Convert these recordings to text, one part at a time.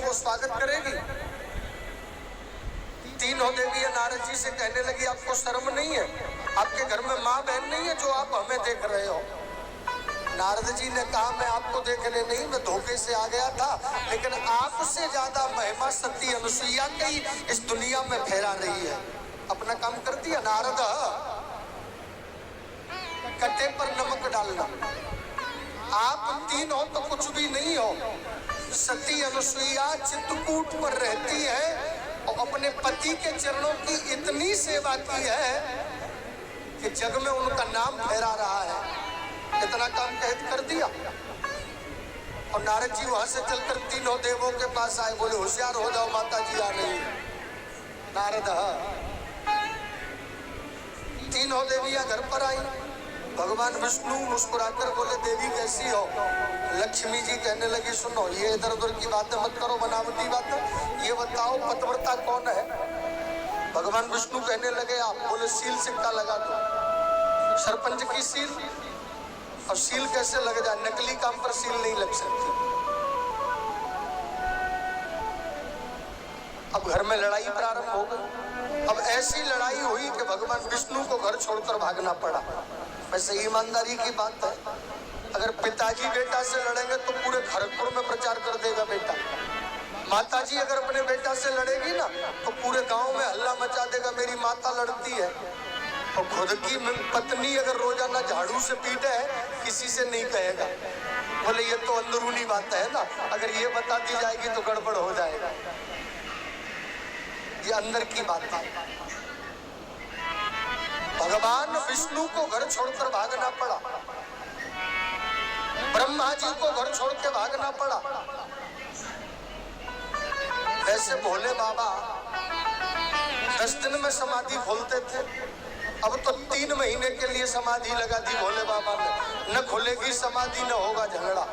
वो स्वागत करेगी। तीनों देवियां नारद जी से कहने लगी आपको शर्म नहीं है? आपके घर में माँ बहन नहीं है जो आप हमें देख रहे हो? नारद जी ने कहा मैं आपको देखने नहीं, मैं धोखे से आ गया था, लेकिन आपसे ज्यादा महिमा सती अनुसुईया की इस दुनिया में फैला रही है। अपना काम कर दिया नारद। कट्टे पर नमक डालना। आप तीन हो तो कुछ भी नहीं हो। सती अनुसुईया चित्रकूट पर रहती है और अपने पति के चरणों की इतनी सेवा की है कि जग में उनका नाम फहरा रहा है। इतना काम कर दिया। और नारद जी वहां से चलकर तीनों देवों के पास आए, बोले होशियार हो जाओ, माता जी आ रही है। नारद तीनों देवियां घर पर आई। भगवान विष्णु मुस्कुराकर बोले देवी कैसी हो? लक्ष्मी जी कहने लगी सुनो, ये इधर उधर की बातें मत करो, बनावटी बातें। ये बताओ पतिव्रता कौन है? भगवान विष्णु कहने लगे आप। बोले सील सिक्का लगा दो। सरपंच की सील। और सील कैसे लग जाए? नकली काम पर सील नहीं लग सकती। अब घर में लड़ाई प्रारंभ हो गई। अब ऐसी लड़ाई हुई कि भगवान विष्णु को घर छोड़कर भागना पड़ा। वैसे ईमानदारी की बात है, अगर पिताजी बेटा से लड़ेंगे तो पूरे खड़गपुर में प्रचार कर देगा बेटा। माताजी अगर अपने बेटा से लड़ेगी ना तो पूरे गांव में हल्ला मचा देगा मेरी माता लड़ती है। और खुद की पत्नी अगर रोजाना झाड़ू से पीटे किसी से नहीं कहेगा। बोले ये तो अंदरूनी बात है ना, अगर ये बता दी जाएगी तो गड़बड़ हो जाएगा। ये अंदर की बात है। भगवान विष्णु को घर छोड़कर भागना पड़ा। ब्रह्मा जी को घर छोड़ के भागना पड़ा। वैसे भोले बाबा 10 दिन में समाधि खोलते थे, अब तो 3 महीने के लिए समाधि लगा दी भोले बाबा ने। न खुलेगी समाधि न होगा झगड़ा।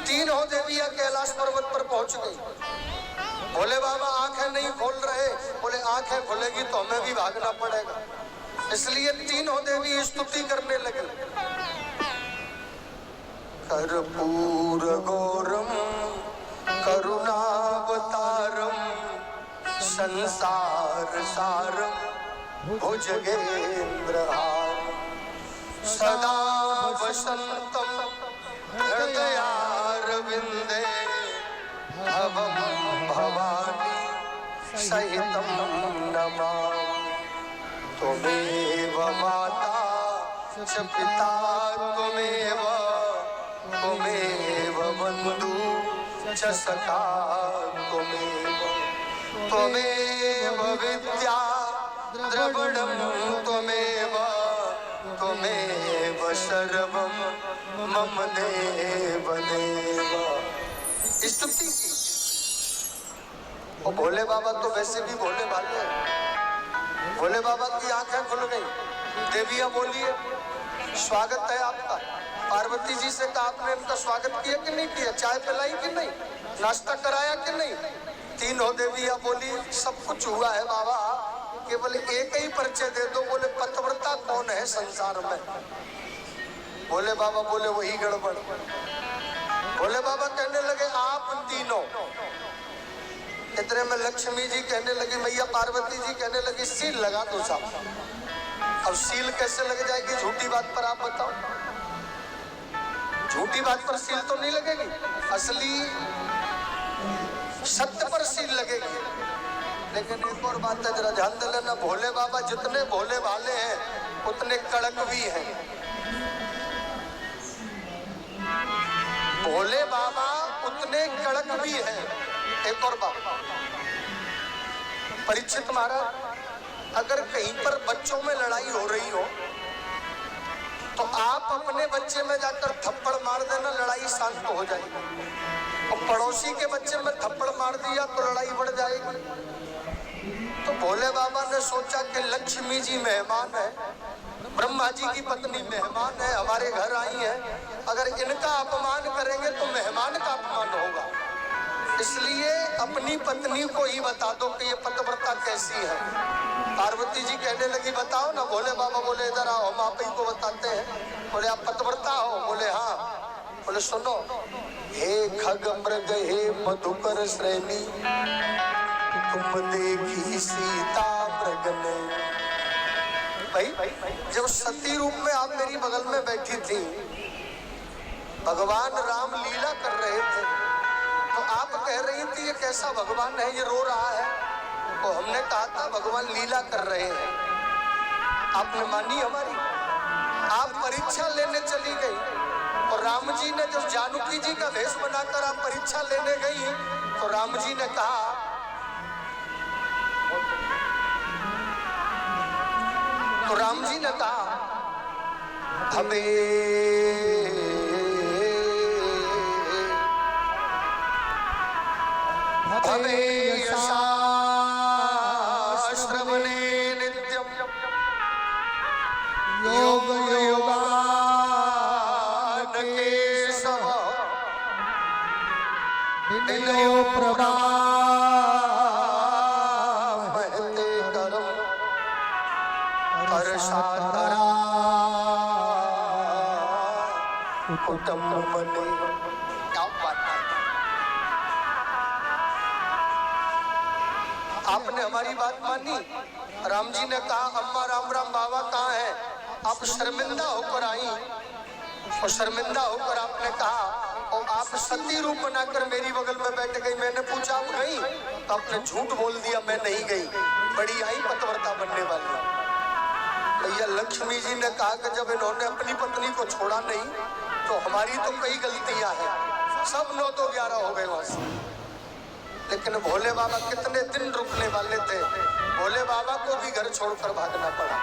तीनों देवियां कैलाश पर्वत पर पहुंच गई। भोले बाबा आंखें नहीं खोल रहे। बोले आंखें खुलेगी तो हमें भी भागना पड़ेगा। इसलिए तीनों देवी स्तुति करने लगे। कर्पूर गौरम करुणावतारम संसार सारम भुजगेंद्रहारम सदा वसंतम हृदयारविंदे भवम भवानी सहितम नमामि। त्वमेव माता च पिता त्वमेव बंधु च सखा त्वमेव विद्या द्रविणं त्वमेव सर्वं मम देव देव। स्तुति की। और भोले बाबा तो वैसे भी भोले भाले हैं। भोले बाबा की आंखें खुल गई। देवियां बोलिए स्वागत है आपका। पार्वती जी से कहा आपने इनका स्वागत किया कि नहीं किया? चाय पिलाई कि नहीं? नाश्ता कराया कि नहीं? तीनों देवियां बोली सब कुछ हुआ है बाबा, केवल एक ही परिचय दे दो। बोले पतिव्रता कौन है संसार में? भोले बाबा बोले वही गड़बड़। भोले बाबा कहने लगे आप तीनों। इतने में लक्ष्मी जी कहने लगी, मैया पार्वती जी कहने लगी सील लगा दो साहब। अब सील कैसे लग जाएगी? झूठी बात पर आप बताओ। झूठी बात पर सील तो नहीं लगेगी, असली सत्य पर सील लगेगी। लेकिन एक और बात है, जरा ध्यान दे लेना, भोले बाबा जितने भोले भाले हैं उतने कड़क भी हैं। भोले बाबा उतने कड़क भी हैं। एक और बात, परीक्षित महाराज अगर कहीं पर बच्चों में लड़ाई हो रही हो तो आप अपने बच्चे में जाकर थप्पड़ मार देना, लड़ाई शांत हो जाएगी। और पड़ोसी के बच्चे में थप्पड़ मार दिया तो लड़ाई बढ़ जाएगी। तो भोले बाबा ने सोचा कि लक्ष्मी जी मेहमान है, ब्रह्मा जी की पत्नी मेहमान है, हमारे घर आई है, अगर इनका अपमान करेंगे तो मेहमान का अपमान होगा। इसलिए अपनी पत्नी को ही बता दो कि ये पतिव्रता कैसी है। पार्वती जी कहने लगी बताओ ना। भोले बाबा बोले इधर आओ, हम आप ही को बताते हैं। बोले आप पतिव्रता हो? बोले हाँ। बोले सुनो, हे खग मृग हे मधुकर श्रेणी, तुम देखी सीता मृग ने। भाई जब सती रूप में आप मेरी बगल में बैठी थी, भगवान राम लीला कर रहे थे, तो आप कह रही थी ये कैसा भगवान है, ये रो रहा है। तो हमने कहा था भगवान लीला कर रहे हैं। आपने मानी हमारी? आप परीक्षा लेने चली गई और राम जी ने जब जानकी जी का वेश बनाकर आप परीक्षा लेने गई, तो राम जी ने कहा, तो राम जी ने कहा हमें श्रवणे नित्यम योग योगान केशव विनयो प्रभावहते करम हर्षातरा कुटुम्बने। क्या बात है, आपने हमारी बात मानी। राम जी ने कहा अम्मा राम राम बाबा कहाँ है? आप शर्मिंदा होकर आई और शर्मिंदा होकर आपने कहा, और आप सती रूप बनाकर मेरी बगल में बैठ गई। मैंने पूछा आप गई? तो आपने झूठ बोल दिया, मैं नहीं गई, बड़ी आई पतिव्रता बनने वाली। भैया लक्ष्मी जी ने कहा कि जब इन्होंने अपनी पत्नी को छोड़ा नहीं, तो हमारी तो कई गलतियां हैं, सब 9 तो 11 हो गए वहां से। लेकिन भोले बाबा कितने दिन रुकने वाले थे, भोले बाबा को भी घर छोड़कर भागना पड़ा।